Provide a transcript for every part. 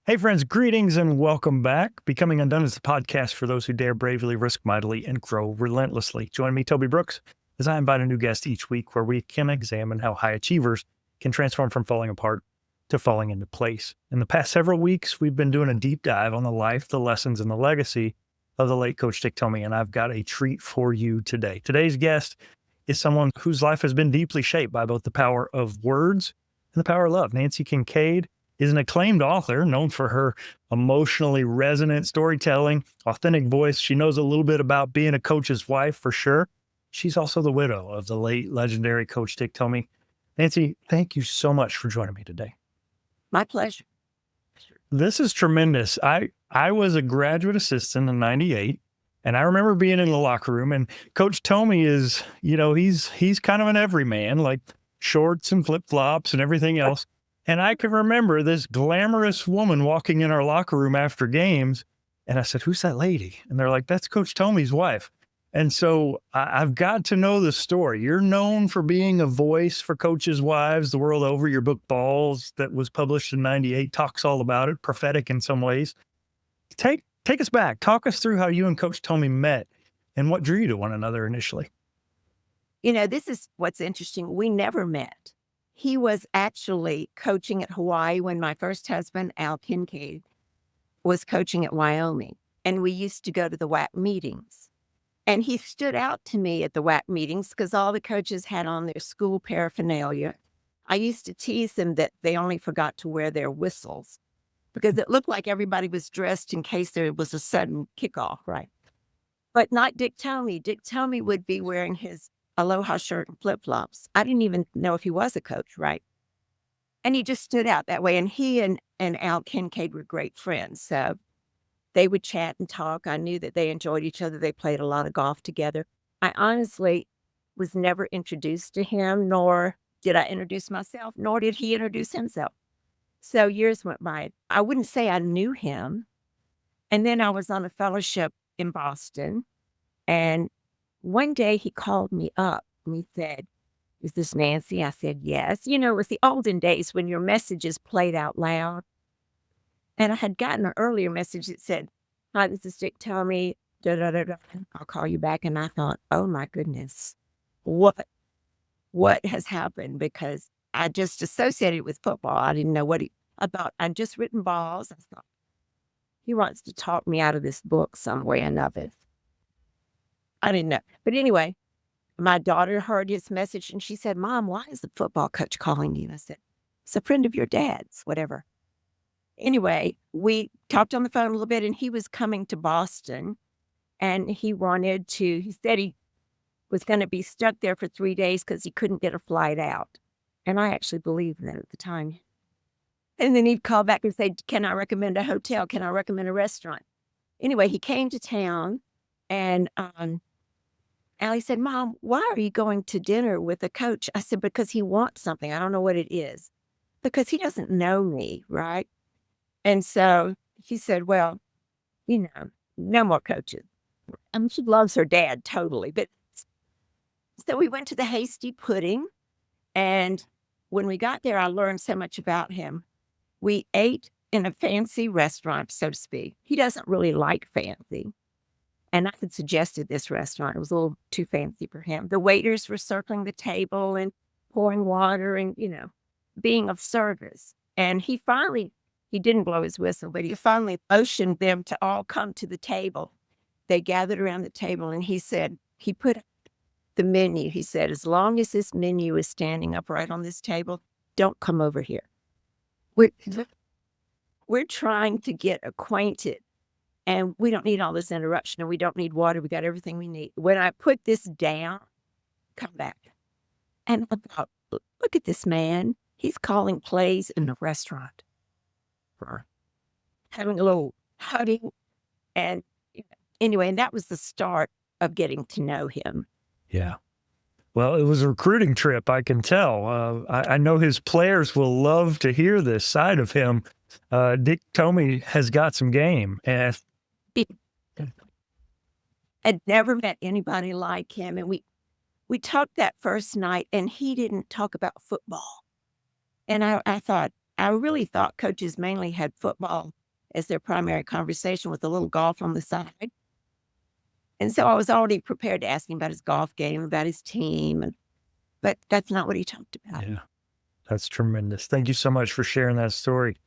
Hey, friends, greetings and welcome back. Becoming Undone is the podcast for those who dare bravely, risk mightily, and grow relentlessly. Join me, Toby Brooks, as I invite a new guest each week where we can examine how high achievers can transform from falling apart to falling into place. In the past several weeks, we've been doing a deep dive on the life, the lessons, and the legacy of the late Coach Dick Tomey, and I've got a treat for you today. Today's guest is someone whose life has been deeply shaped by both the power of words and the power of love. Nanci Kincaid is an acclaimed author known for her emotionally resonant storytelling, authentic voice. She knows a little bit about being a coach's wife for sure. She's also the widow of the late legendary Coach Dick Tomey. Nanci, thank you so much for joining me today. My pleasure. This is tremendous. I was a graduate assistant in 98, and I remember being in the locker room, and Coach Tomey is, he's kind of an everyman, like shorts and flip-flops and everything else. And I can remember this glamorous woman walking in our locker room after games. And I said, "Who's that lady?" And they're like, "That's Coach Tomey's wife." And so I've got to know the story. You're known for being a voice for coaches' wives the world over. Your book, Balls, that was published in 98, talks all about it, prophetic in some ways. Take us back. Talk us through how you and Coach Tomey met and what drew you to one another initially. This is what's interesting. We never met. He was actually coaching at Hawaii when my first husband, Al Kincaid, was coaching at Wyoming. And we used to go to the WAC meetings. And he stood out to me at the WAC meetings because all the coaches had on their school paraphernalia. I used to tease them that they only forgot to wear their whistles because it looked like everybody was dressed in case there was a sudden kickoff, right? But not Dick Tomey. Dick Tomey would be wearing his aloha shirt and flip-flops. I didn't even know if he was a coach, right? And he just stood out that way. And he and Al Kincaid were great friends. So they would chat and talk. I knew that they enjoyed each other. They played a lot of golf together. I honestly was never introduced to him, nor did I introduce myself, nor did he introduce himself. So years went by. I wouldn't say I knew him. And then I was on a fellowship in Boston. And one day he called me up and he said, "Is this Nanci?" I said, "Yes." It was the olden days when your messages played out loud. And I had gotten an earlier message that said, "Hi, this is Dick Tomey. Da, da, da, da. I'll call you back." And I thought, oh my goodness, what has happened? Because I just associated with football. I didn't know I thought I'd just written Balls. I thought, he wants to talk me out of this book some way or another. I didn't know. But anyway, my daughter heard his message and she said, "Mom, why is the football coach calling you?" And I said, "It's a friend of your dad's, whatever." Anyway, we talked on the phone a little bit and he was coming to Boston and he said he was going to be stuck there for 3 days because he couldn't get a flight out. And I actually believed that at the time. And then he'd call back and say, "Can I recommend a hotel? Can I recommend a restaurant?" Anyway, he came to town and, Allie said, "Mom, why are you going to dinner with a coach?" I said, "Because he wants something. I don't know what it is. Because he doesn't know me, right?" And so he said, "Well, no more coaches." She loves her dad totally. But so we went to the Hasty Pudding. And when we got there, I learned so much about him. We ate in a fancy restaurant, so to speak. He doesn't really like fancy. And I had suggested this restaurant. It was a little too fancy for him. The waiters were circling the table and pouring water and, being of service. And he didn't blow his whistle, but he finally motioned them to all come to the table. They gathered around the table and he put the menu. He said, "As long as this menu is standing upright on this table, don't come over here. We're trying to get acquainted. And we don't need all this interruption, and we don't need water. We got everything we need. When I put this down, come back." And I thought, look at this man. He's calling plays in the restaurant. Having a little hugging. And anyway, and that was the start of getting to know him. Yeah. Well, it was a recruiting trip, I can tell. I know his players will love to hear this side of him. Dick Tomey has got some game. And I'd never met anybody like him. And we talked that first night and he didn't talk about football. And I really thought coaches mainly had football as their primary conversation with a little golf on the side. And so I was already prepared to ask him about his golf game, about his team, but that's not what he talked about. Yeah, that's tremendous. Thank you so much for sharing that story.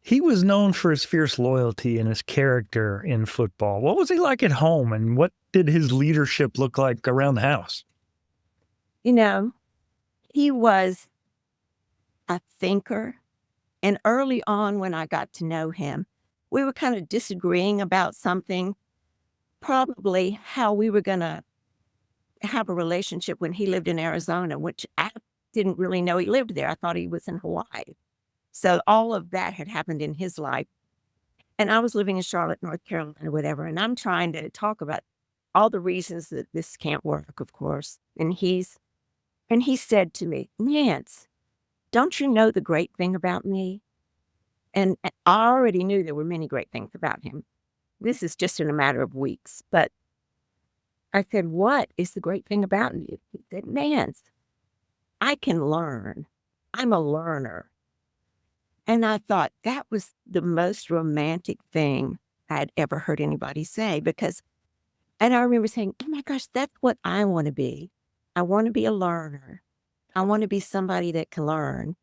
He was known for his fierce loyalty and his character in football. What was he like at home, and what did his leadership look like around the house? You know, he was a thinker. And early on, when I got to know him, we were kind of disagreeing about something, probably how we were going to have a relationship when he lived in Arizona, which I didn't really know he lived there. I thought he was in Hawaii. So all of that had happened in his life. And I was living in Charlotte, North Carolina, whatever. And I'm trying to talk about all the reasons that this can't work, of course. And he said to me, Nance, don't you know the great thing about me? And I already knew there were many great things about him. This is just in a matter of weeks. But I said, what is the great thing about you? He said, Nance, I can learn. I'm a learner. And I thought that was the most romantic thing I'd ever heard anybody say and I remember saying, oh my gosh, that's what I want to be. I want to be a learner. I want to be somebody that can learn.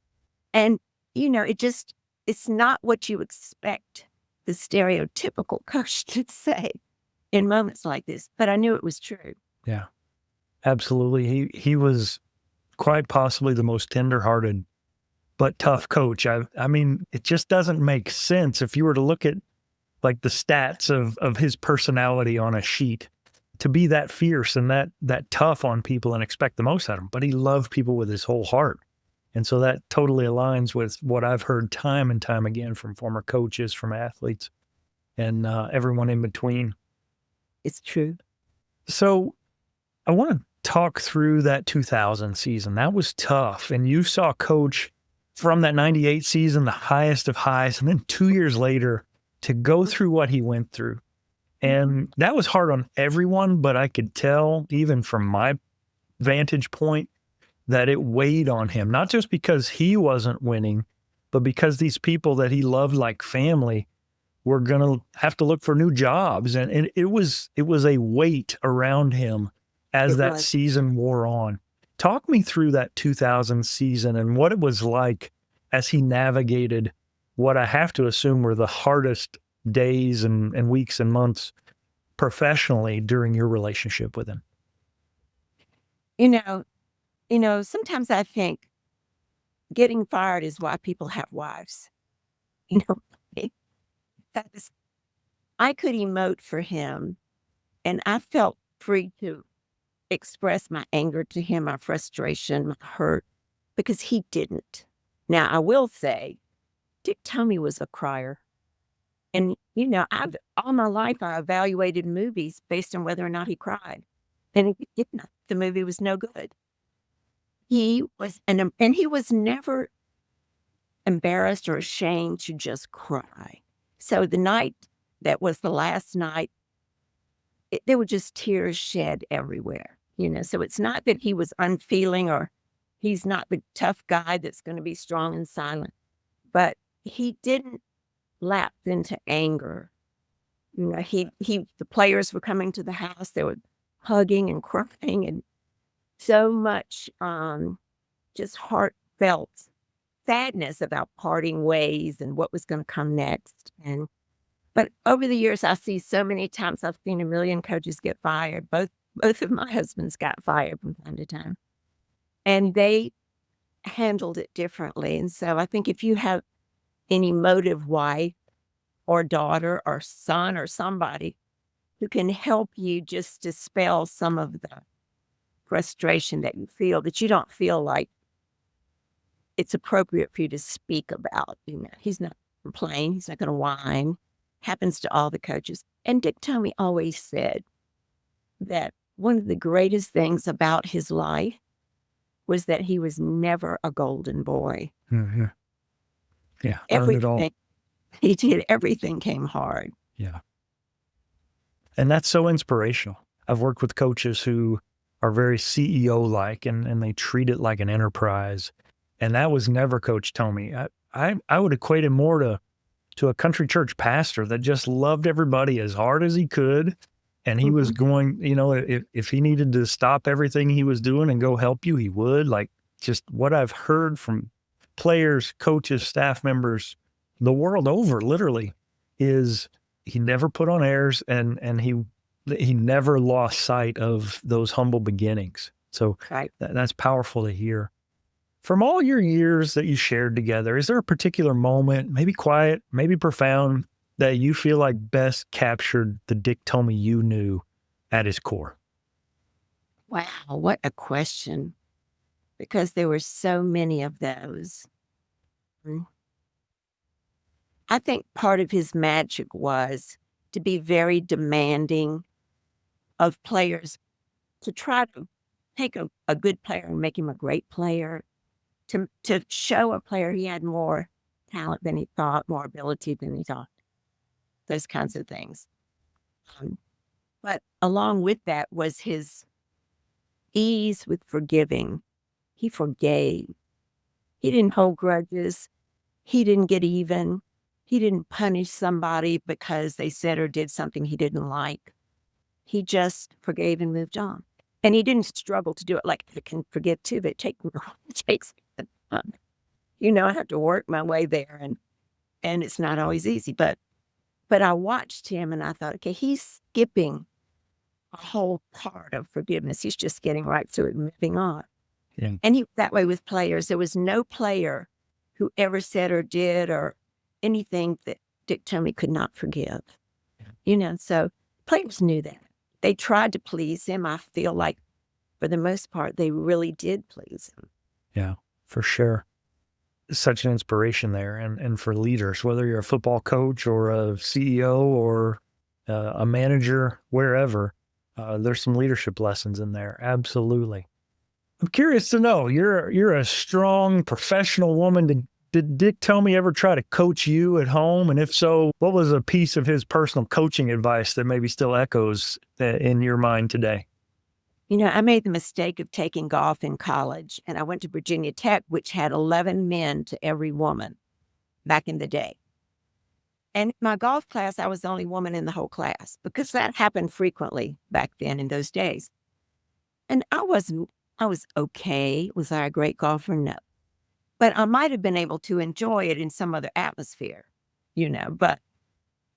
And, it's not what you expect the stereotypical coach to say in moments like this, but I knew it was true. Yeah, absolutely. He was quite possibly the most tenderhearted but tough coach. I mean, it just doesn't make sense if you were to look at like the stats of his personality on a sheet to be that fierce and that tough on people and expect the most out of him. But he loved people with his whole heart. And so that totally aligns with what I've heard time and time again from former coaches, from athletes, and everyone in between. It's true. So I want to talk through that 2000 season. That was tough. And you saw Coach from that 98 season, the highest of highs, and then 2 years later to go through what he went through. And that was hard on everyone, but I could tell, even from my vantage point, that it weighed on him, not just because he wasn't winning, but because these people that he loved like family were going to have to look for new jobs. And it was a weight around him as that season wore on. Talk me through that 2000 season and what it was like as he navigated what I have to assume were the hardest days and weeks and months professionally during your relationship with him. Sometimes I think getting fired is why people have wives. You know, that is, I could emote for him, and I felt free to express my anger to him, my frustration, my hurt, because he didn't. Now, I will say, Dick Tomey was a crier. And, all my life, I evaluated movies based on whether or not he cried. And if not, the movie was no good. He was, and he was never embarrassed or ashamed to just cry. So the night that was the last night, there were just tears shed everywhere, So it's not that he was unfeeling or he's not the tough guy that's going to be strong and silent, but he didn't lapse into anger. The players were coming to the house, they were hugging and crying and so much just heartfelt sadness about parting ways and what was going to come next. But over the years, I see so many times I've seen a million coaches get fired. Both of my husbands got fired from time to time, and they handled it differently. And so I think if you have an emotive wife or daughter or son or somebody who can help you just dispel some of the frustration that you feel, that you don't feel like it's appropriate for you to speak about. He's not complaining. He's not going to whine. Happens to all the coaches. And Dick Tomey always said that one of the greatest things about his life was that he was never a golden boy. Mm-hmm. Yeah, earned it all. He did. Everything came hard. Yeah. And that's so inspirational. I've worked with coaches who are very CEO-like and they treat it like an enterprise. And that was never Coach Tomey. I would equate it more to to a country church pastor that just loved everybody as hard as he could. And he was going, if he needed to stop everything he was doing and go help you, he would. Like, just what I've heard from players, coaches, staff members, the world over, literally, is he never put on airs, and he never lost sight of those humble beginnings. So Right. that's powerful to hear. From all your years that you shared together, is there a particular moment, maybe quiet, maybe profound, that you feel like best captured the Dick Tomey you knew at his core? Wow, what a question. Because there were so many of those. Mm. I think part of his magic was to be very demanding of players, to try to take a good player and make him a great player, to show a player he had more talent than he thought, more ability than he thought, those kinds of things. Um, but along with that was his ease with forgiving. He forgave. He didn't hold grudges. He didn't get even. He didn't punish somebody because they said or did something he didn't like. He just forgave and moved on. And he didn't struggle to do it. Like, I can forgive too, but it takes time. I have to work my way there, and it's not always easy. But I watched him and I thought, okay, he's skipping a whole part of forgiveness. He's just getting right through it and moving on. Yeah. And he was that way with players. There was no player who ever said or did or anything that Dick Tomey could not forgive. So players knew that. They tried to please him. I feel like for the most part, they really did please him. Yeah, for sure. Such an inspiration there. And for leaders, whether you're a football coach or a CEO or a manager, wherever, there's some leadership lessons in there. Absolutely. I'm curious to know, you're a strong professional woman. Did Dick Tomey ever try to coach you at home? And if so, what was a piece of his personal coaching advice that maybe still echoes in your mind today? I made the mistake of taking golf in college, and I went to Virginia Tech, which had 11 men to every woman back in the day. And my golf class, I was the only woman in the whole class because that happened frequently back then in those days. And I was okay. Was I a great golfer? No. But I might have been able to enjoy it in some other atmosphere, But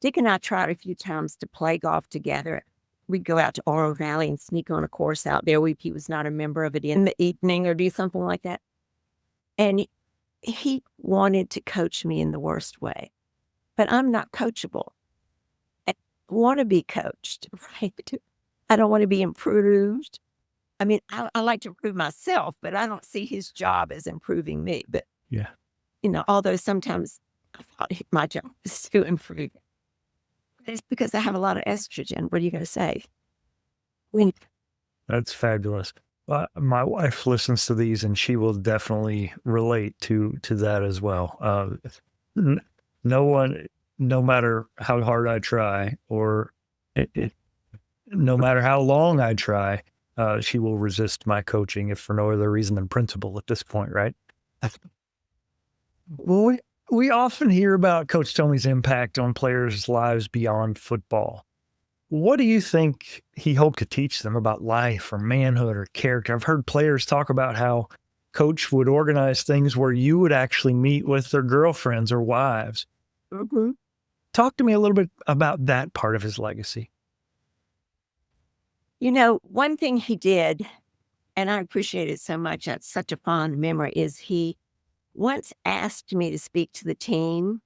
Dick and I tried a few times to play golf together. We'd go out to Oro Valley and sneak on a course out there. He was not a member of it in the evening or do something like that. And he wanted to coach me in the worst way. But I'm not coachable. I want to be coached, right? I don't want to be improved. I mean, I like to improve myself, but I don't see his job as improving me. But, Yeah. Although sometimes I thought my job is to improve. It's because I have a lot of estrogen. What are you going to say? That's fabulous. My wife listens to these, and she will definitely relate to that as well. No one, no matter how hard I try, or no matter how long I try, she will resist my coaching if for no other reason than principle at this point, right? Well, we often hear about Coach Tomey's impact on players' lives beyond football. What do you think he hoped to teach them about life or manhood or character? I've heard players talk about how coach would organize things where you would actually meet with their girlfriends or wives. Mhm. Talk to me a little bit about that part of his legacy. One thing he did, and I appreciate it so much, that's such a fond memory, is he once asked me to speak to the team.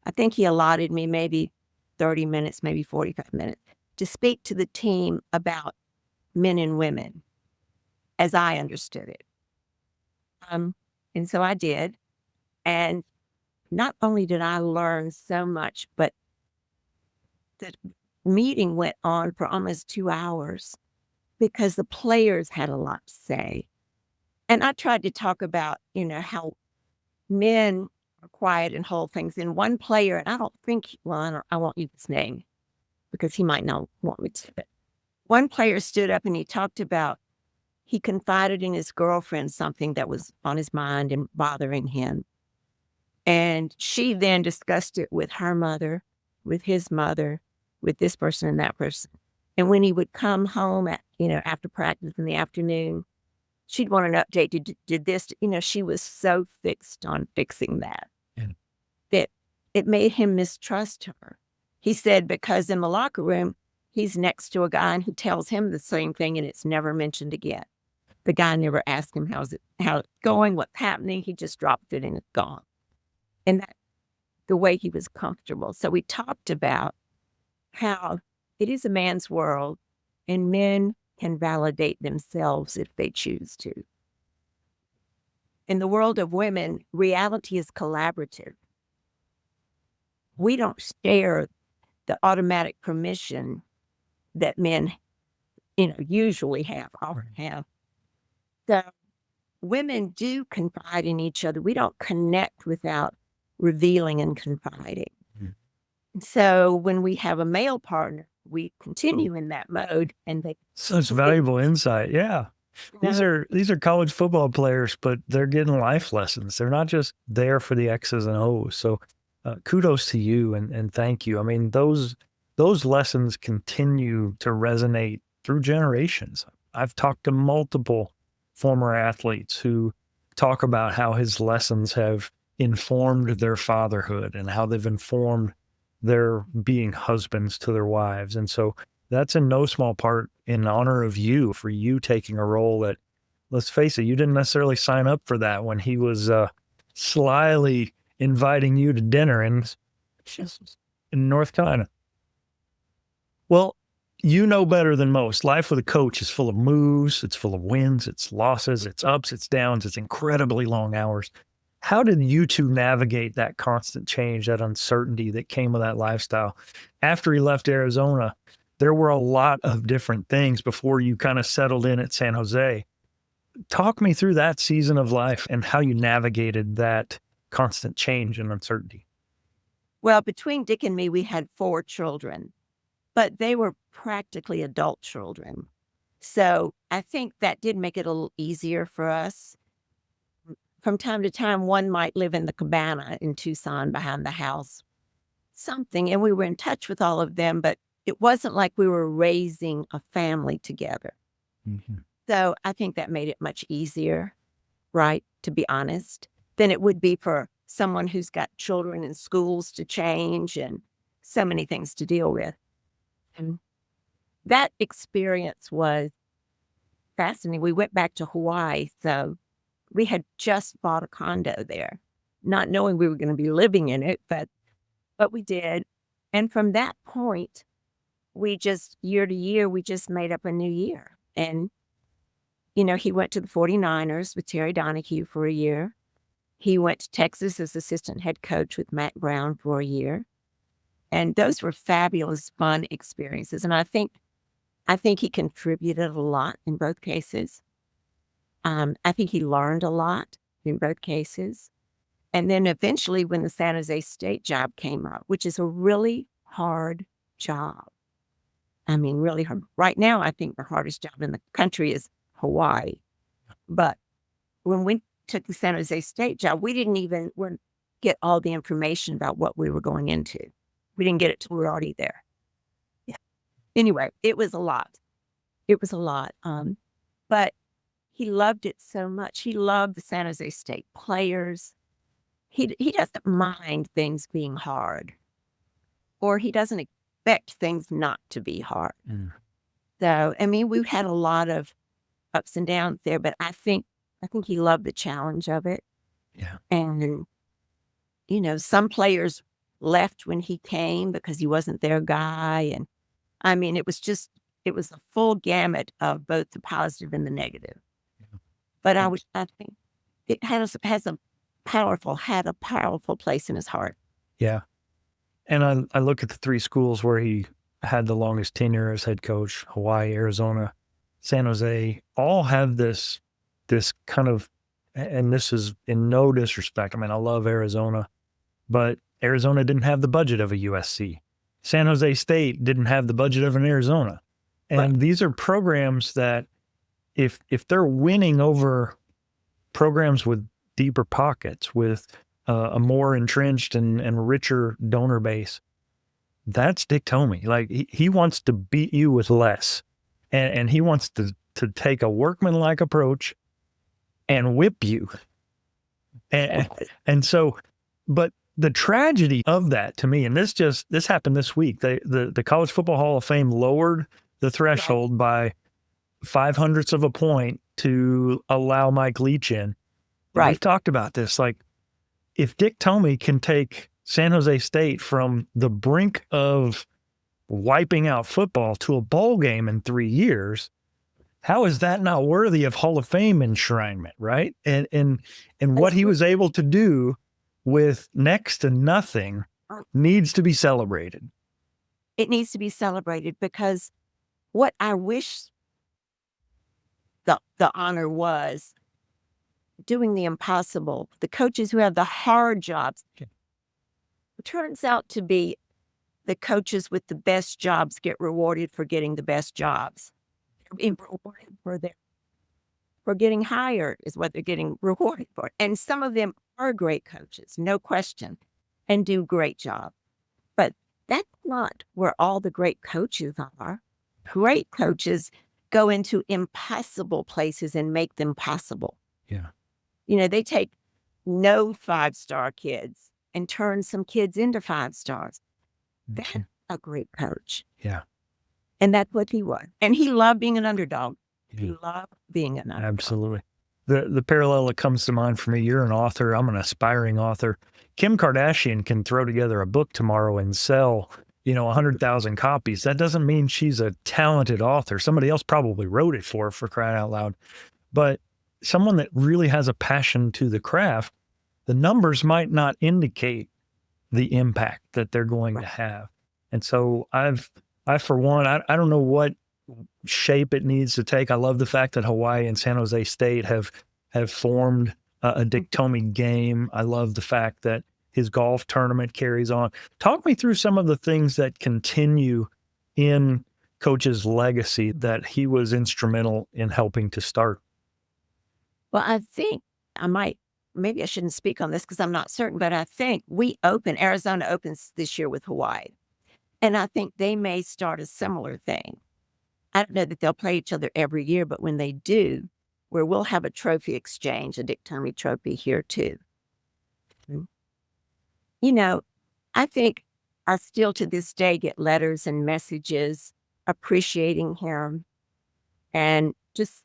I think he allotted me maybe 30 minutes, maybe 45 minutes to speak to the team about men and women as I understood it. And so I did. And not only did I learn so much, but the meeting went on for almost 2 hours because the players had a lot to say. And I tried to talk about, how men are quiet and hold things in. One player, and I don't think, well, I won't use his name because he might not want me to. But one player stood up and he talked about, he confided in his girlfriend something that was on his mind and bothering him. And she then discussed it with her mother, with his mother, with this person and that person. And when he would come home after practice in the afternoon, she'd want an update. Did this, she was so fixed on fixing that, Yeah. that it made him mistrust her. He said, because in the locker room, he's next to a guy who tells him the same thing and it's never mentioned again. The guy never asked him, how it's going, what's happening. He just dropped it and it's gone. And that's the way he was comfortable. So we talked about how it is a man's world and men can validate themselves if they choose to. In the world of women, reality is collaborative. We don't share the automatic permission that men, usually have, often have. So women do confide in each other. We don't connect without revealing and confiding. So when we have a male partner, we continue in that mode, and they Such valuable insight. Yeah. These are college football players, but they're getting life lessons. They're not just there for the X's and O's. So kudos to you and thank you. I mean, those lessons continue to resonate through generations. I've talked to multiple former athletes who talk about how his lessons have informed their fatherhood and how they've informed their being husbands to their wives. And so that's in no small part in honor of you, for you taking a role that, let's face it, you didn't necessarily sign up for that when he was slyly inviting you to dinner in North Carolina. Well, you know better than most. Life with a coach is full of moves, it's full of wins, it's losses, it's ups, it's downs, it's incredibly long hours. How did you two navigate that constant change, that uncertainty that came with that lifestyle? After he left Arizona, there were a lot of different things before you kind of settled in at San Jose. Talk me through that season of life and how you navigated that constant change and uncertainty. Well, between Dick and me, we had 4 children, but they were practically adult children. So I think that did make it a little easier for us. From time to time, one might live in the cabana in Tucson behind the house, something, and we were in touch with all of them, but it wasn't like we were raising a family together. Mm-hmm. So I think that made it much easier, right, to be honest, than it would be for someone who's got children in schools to change and so many things to deal with. And that experience was fascinating. We went back to Hawaii, so we had just bought a condo there, not knowing we were going to be living in it, but we did. And from that point, we just, year to year, we just made up a new year. And, he went to the 49ers with Terry Donahue for a year. He went to Texas as assistant head coach with Matt Brown for a year. And those were fabulous, fun experiences. And I think he contributed a lot in both cases. I think he learned a lot in both cases. And then eventually when the San Jose State job came up, which is a really hard job. I mean, really hard. Right now, I think the hardest job in the country is Hawaii. But when we took the San Jose State job, we didn't even get all the information about what we were going into. We didn't get it till we were already there. Yeah. Anyway, it was a lot. It was a lot. But he loved it so much. He loved the San Jose State players. He doesn't mind things being hard, or he doesn't expect things not to be hard. Mm. So, I mean, we've had a lot of ups and downs there, but I think he loved the challenge of it. Yeah. And, some players left when he came because he wasn't their guy. And I mean, it was a full gamut of both the positive and the negative. Yeah. But I think it had a powerful place in his heart. Yeah. And I look at the 3 schools where he had the longest tenure as head coach: Hawaii, Arizona, San Jose. All have this kind of, and this is in no disrespect, I mean, I love Arizona, but Arizona didn't have the budget of a USC. San Jose State didn't have the budget of an Arizona. And Right. These are programs that if they're winning over programs with deeper pockets, with a more entrenched and richer donor base. That's Dick Tomey. Like he wants to beat you with less, and he wants to take a workmanlike approach and whip you. And so, but the tragedy of that to me, and this happened this week. The College Football Hall of Fame lowered the threshold by 0.05 of a point to allow Mike Leach in. Right. We've talked about this. Like, if Dick Tomey can take San Jose State from the brink of wiping out football to a bowl game in 3 years, how is that not worthy of Hall of Fame enshrinement, right? And what he was able to do with next to nothing needs to be celebrated. It needs to be celebrated, because what I wish the honor was doing the impossible. The coaches who have the hard jobs. Okay. It turns out to be the coaches with the best jobs get rewarded for getting the best jobs. They're being rewarded for getting hired is what they're getting rewarded for. And some of them are great coaches, no question, and do great job. But that's not where all the great coaches are. Great coaches go into impossible places and make them possible. Yeah. You know, they take no 5-star kids and turn some kids into 5 stars. That's a great coach. Yeah. And that's what he was. And he loved being an underdog. Yeah. He loved being an underdog. Absolutely. The parallel that comes to mind for me, you're an author, I'm an aspiring author. Kim Kardashian can throw together a book tomorrow and sell, 100,000 copies. That doesn't mean she's a talented author. Somebody else probably wrote it for her, for crying out loud. But someone that really has a passion to the craft, the numbers might not indicate the impact that they're going to have. And so I for one, I don't know what shape it needs to take. I love the fact that Hawaii and San Jose State have formed a Dick Tomey game. I love the fact that his golf tournament carries on. Talk me through some of the things that continue in Coach's legacy that he was instrumental in helping to start. Well, I think maybe I shouldn't speak on this because I'm not certain, but I think Arizona opens this year with Hawaii. And I think they may start a similar thing. I don't know that they'll play each other every year, but when they do, where we'll have a trophy exchange, a Dick Tomey trophy here too. I think I still to this day get letters and messages appreciating him and just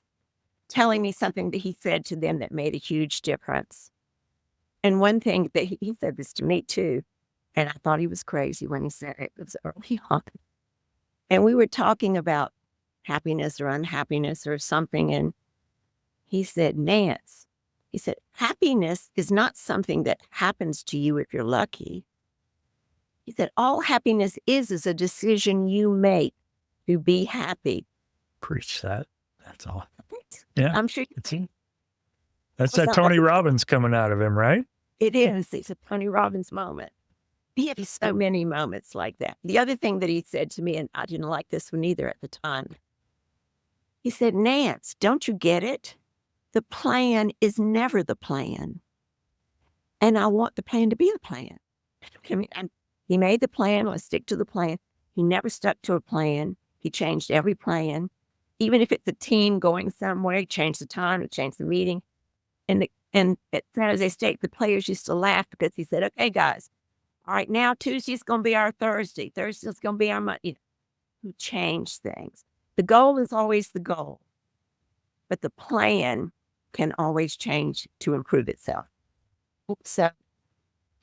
telling me something that he said to them that made a huge difference. And one thing that he said this to me too, and I thought he was crazy when he said it. It was early on. And we were talking about happiness or unhappiness or something. And he said, Nance, he said, happiness is not something that happens to you if you're lucky. He said, all happiness is a decision you make to be happy. Preach that. That's all. Yeah. I'm sure. That's that Tony Robbins coming out of him, right? It is. It's a Tony Robbins moment. He had so many moments like that. The other thing that he said to me, and I didn't like this one either at the time, he said, Nance, don't you get it? The plan is never the plan. And I want the plan to be the plan. I mean, he made the plan. Let's stick to the plan. He never stuck to a plan. He changed every plan. Even if it's a team going somewhere, he changed the time, he changed the meeting. And at San Jose State, the players used to laugh because he said, okay, guys, all right, now Tuesday's going to be our Thursday. Thursday's going to be our Monday. He changed things. The goal is always the goal, but the plan can always change to improve itself. So,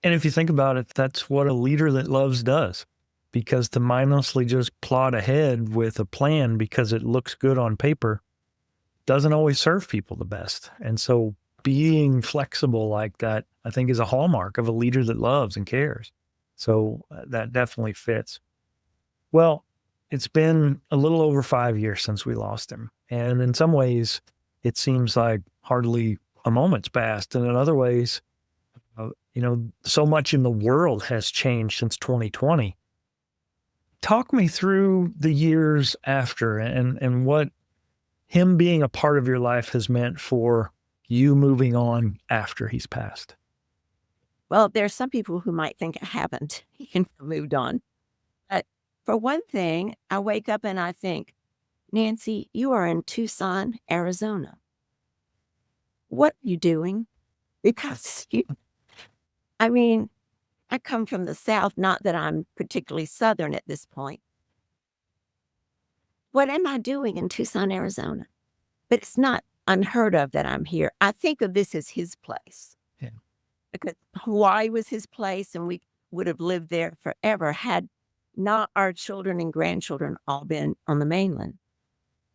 and if you think about it, that's what a leader that loves does, because to mindlessly just plod ahead with a plan because it looks good on paper doesn't always serve people the best. And so being flexible like that, I think, is a hallmark of a leader that loves and cares. So that definitely fits. Well, it's been a little over 5 years since we lost him. And in some ways, it seems like hardly a moment's passed. And in other ways, so much in the world has changed since 2020. Talk me through the years after and what him being a part of your life has meant for you moving on after he's passed. Well, there are some people who might think I haven't moved on. But for one thing, I wake up and I think, Nanci, you are in Tucson, Arizona. What are you doing? Because I mean, I come from the South, not that I'm particularly Southern at this point. What am I doing in Tucson, Arizona? But it's not unheard of that I'm here. I think of this as his place. Yeah. Because Hawaii was his place and we would have lived there forever had not our children and grandchildren all been on the mainland.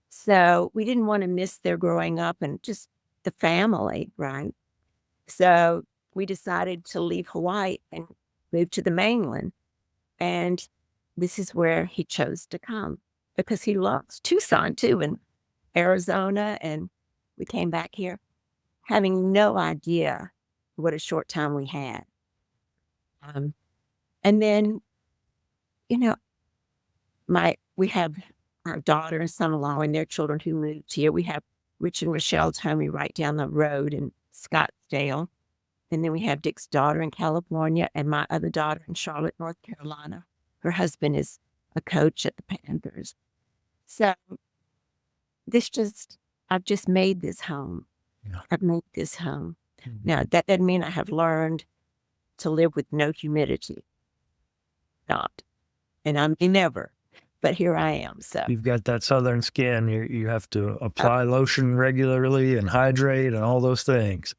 So we didn't want to miss their growing up and just the family, right? So we decided to leave Hawaii and move to the mainland. And this is where he chose to come because he loves Tucson too and Arizona. And we came back here having no idea what a short time we had. And then, you know, we have our daughter and son-in-law and their children who moved here. We have Rich and Rochelle Tomey right down the road in Scottsdale. And then we have Dick's daughter in California and my other daughter in Charlotte, North Carolina. Her husband is a coach at the Panthers. So I've just made this home. Yeah. I've made this home. Mhm. Now, that doesn't mean I have learned to live with no humidity. Not. And I may never. But here I am. So You've got that southern skin. You have to apply lotion regularly and hydrate and all those things.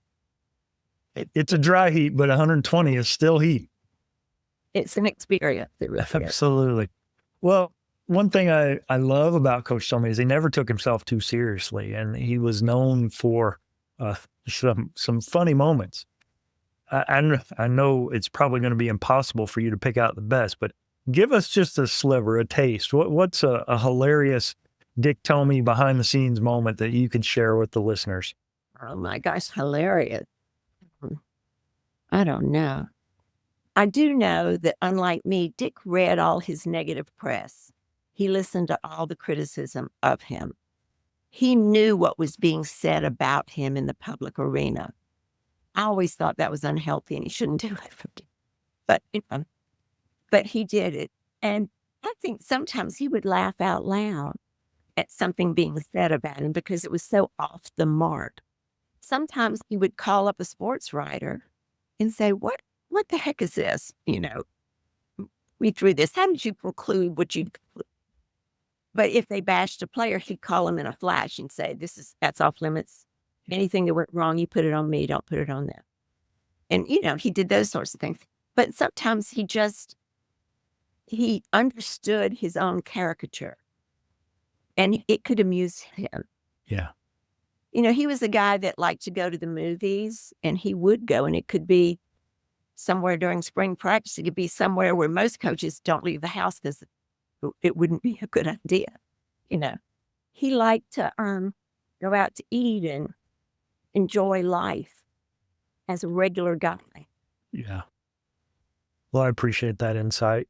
It's a dry heat, but 120 is still heat. it's an experience. It really is. Absolutely. Well, one thing I love about Coach Tomey is he never took himself too seriously, and he was known for some funny moments. I know it's probably going to be impossible for you to pick out the best, but give us just a sliver, a taste. What's a hilarious Dick Tomey behind the scenes moment that you could share with the listeners? Oh my gosh, hilarious. I don't know. I do know that unlike me, Dick read all his negative press. He listened to all the criticism of him. He knew what was being said about him in the public arena. I always thought that was unhealthy and he shouldn't do it. But he did it. And I think sometimes he would laugh out loud at something being said about him because it was so off the mark. Sometimes he would call up a sports writer and say, what the heck is this? We threw this. How did you conclude what you conclude? But if they bashed a player, he'd call him in a flash and say, that's off limits. Anything that went wrong, you put it on me, don't put it on them. And, he did those sorts of things. But sometimes he understood his own caricature and it could amuse him. Yeah. He was a guy that liked to go to the movies and he would go, and it could be somewhere during spring practice. It could be somewhere where most coaches don't leave the house because it wouldn't be a good idea. He liked to go out to eat and enjoy life as a regular guy. Yeah. Well, I appreciate that insight.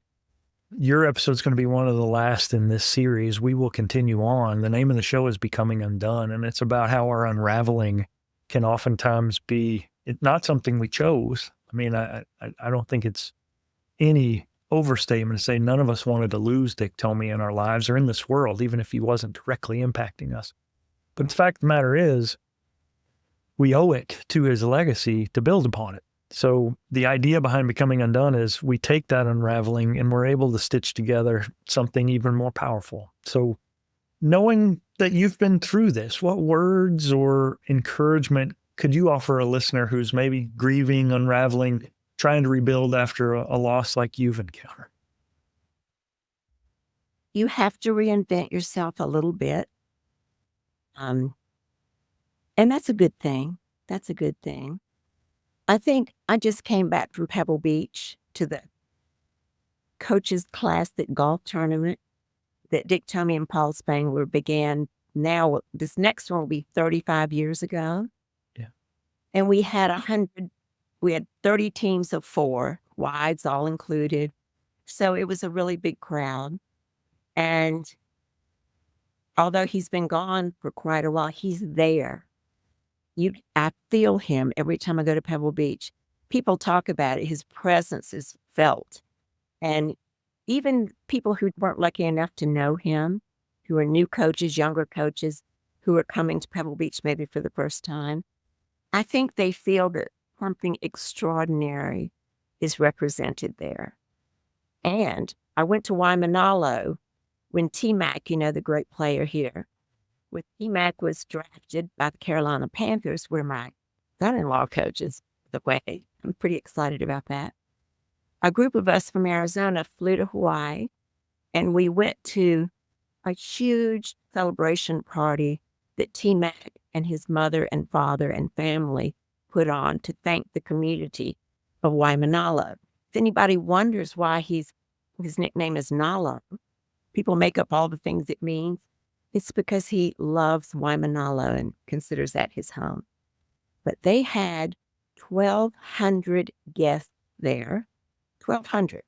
Your episode's going to be one of the last in this series. We will continue on. The name of the show is Becoming UnDone, and it's about how our unraveling can oftentimes be not something we chose. I mean, I don't think it's any overstatement to say none of us wanted to lose Dick Tomey in our lives or in this world, even if he wasn't directly impacting us. But the fact of the matter is, we owe it to his legacy to build upon it. So the idea behind Becoming UnDone is we take that unraveling and we're able to stitch together something even more powerful. So knowing that you've been through this, what words or encouragement could you offer a listener who's maybe grieving, unraveling, trying to rebuild after a loss like you've encountered? You have to reinvent yourself a little bit. And that's a good thing. That's a good thing. I think I just came back from Pebble Beach to the coaches classic golf tournament that Dick Tomey and Paul Spangler began. Now this next one will be 35 years ago. Yeah. And we had 30 teams of 4, wides all included. So it was a really big crowd. And although he's been gone for quite a while, he's there. I feel him every time I go to Pebble Beach. people talk about it. His presence is felt. And even people who weren't lucky enough to know him, who are new coaches, younger coaches, who are coming to Pebble Beach maybe for the first time, I think they feel that something extraordinary is represented there. And I went to Waimanalo when T-Mac, the great player here, when T-Mac was drafted by the Carolina Panthers, where my son-in-law coaches, the way. I'm pretty excited about that. A group of us from Arizona flew to Hawaii, and we went to a huge celebration party that T-Mac and his mother and father and family put on to thank the community of Waimanalo. If anybody wonders why his nickname is Nala, people make up all the things it means. It's because he loves Waimanalo and considers that his home. But they had 1,200 guests there. 1,200.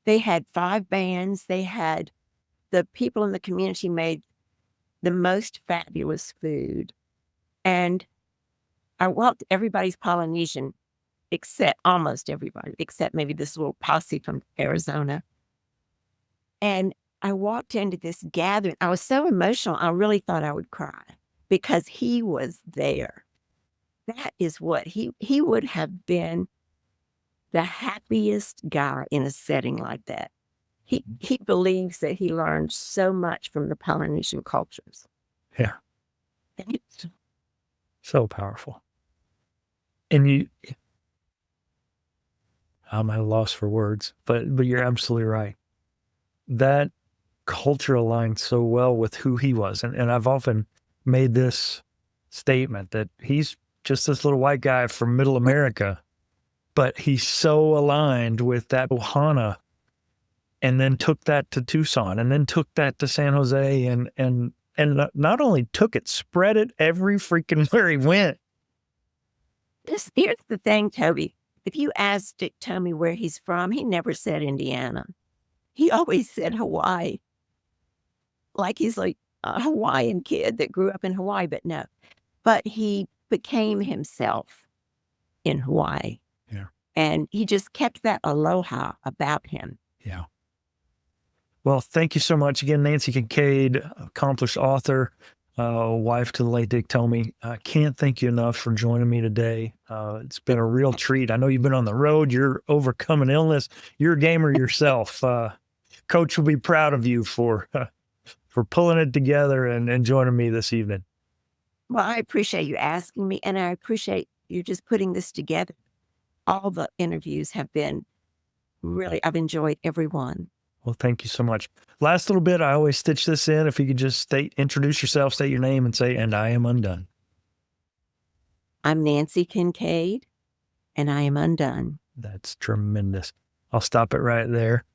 They had 5 bands. They had the people in the community made the most fabulous food. And I walked everybody's Polynesian, almost everybody, except maybe this little posse from Arizona. And I walked into this gathering. I was so emotional, I really thought I would cry because he was there. That is what he would have been the happiest guy in a setting like that. He believes that he learned so much from the Polynesian cultures. Yeah. So powerful. And I'm at a loss for words, but you're absolutely right. That culture aligned so well with who he was. And I've often made this statement that he's just this little white guy from middle America, but he's so aligned with that Ohana, and then took that to Tucson, and then took that to San Jose, and not only took it, spread it every freaking where he went. Here's the thing, Toby. If you asked Dick Tomey where he's from, he never said Indiana. He always said Hawaii. Like he's like a Hawaiian kid that grew up in Hawaii, but no. But he became himself in Hawaii. Yeah. And he just kept that aloha about him. Yeah. Well, thank you so much again, Nanci Kincaid, accomplished author, wife to the late Dick Tomey. I can't thank you enough for joining me today. It's been a real treat. I know you've been on the road. You're overcoming illness. You're a gamer yourself. Coach will be proud of you for pulling it together and joining me this evening. Well, I appreciate you asking me, and I appreciate you just putting this together. All the interviews have been really, I've enjoyed every one. Well, thank you so much. Last little bit, I always stitch this in. If you could just introduce yourself, state your name, and say, "And I am undone." I'm Nanci Kincaid, and I am undone. That's tremendous. I'll stop it right there.